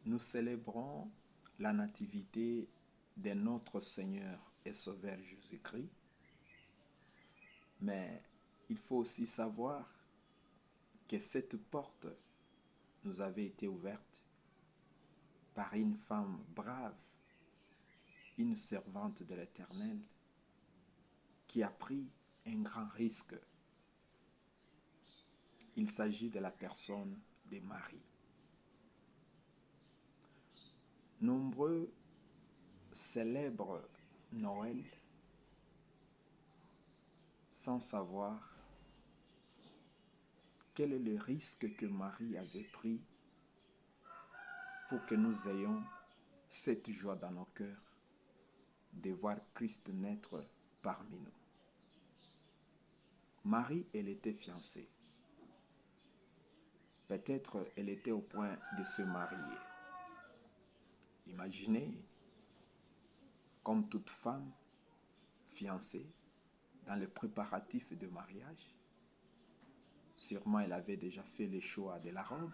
Nous célébrons la nativité de notre Seigneur et Sauveur Jésus-Christ, mais il faut aussi savoir que cette porte nous avait été ouverte par une femme brave, une servante de l'Éternel, qui a pris un grand risque. Il s'agit de la personne de Marie. Nombreux célèbrent Noël sans savoir quel est le risque que Marie avait pris pour que nous ayons cette joie dans nos cœurs de voir Christ naître parmi nous. Marie, elle était fiancée. Peut-être elle était au point de se marier. Imaginez, comme toute femme fiancée, dans les préparatifs de mariage, sûrement elle avait déjà fait le choix de la robe.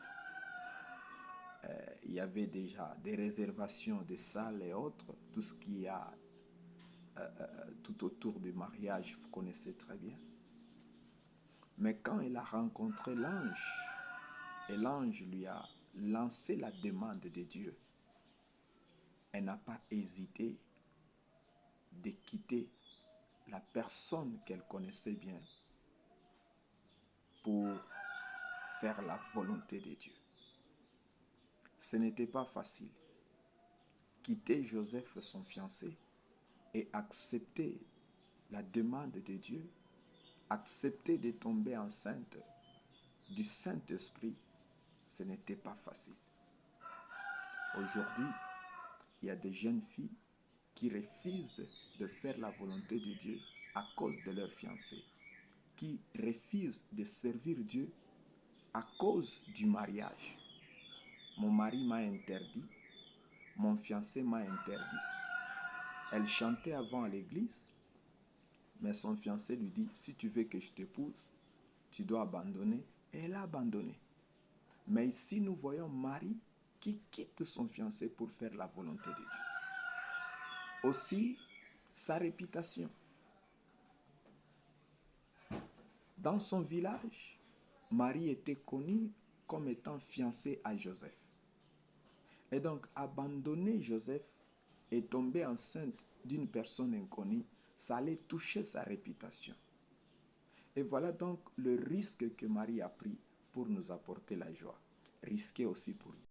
Il y avait déjà des réservations de salles et autres, tout ce qu'il y a tout autour du mariage, vous connaissez très bien. Mais quand elle a rencontré l'ange, et l'ange lui a lancé la demande de Dieu, elle n'a pas hésité de quitter la personne qu'elle connaissait bien pour faire la volonté de Dieu. Ce n'était pas facile. Quitter Joseph, son fiancé, et accepter la demande de Dieu, accepter de tomber enceinte du Saint-Esprit, ce n'était pas facile. Aujourd'hui, il y a des jeunes filles qui refusent de faire la volonté de Dieu à cause de leur fiancé, qui refusent de servir Dieu à cause du mariage. Mon mari m'a interdit, mon fiancé m'a interdit. Elle chantait avant à l'église, mais son fiancé lui dit, si tu veux que je t'épouse, tu dois abandonner. Et elle a abandonné. Mais ici, nous voyons Marie qui quitte son fiancé pour faire la volonté de Dieu. Aussi, sa réputation. Dans son village, Marie était connue comme étant fiancée à Joseph. Et donc, abandonner Joseph et tomber enceinte d'une personne inconnue, ça allait toucher sa réputation. Et voilà donc le risque que Marie a pris pour nous apporter la joie. Risqué aussi pour nous.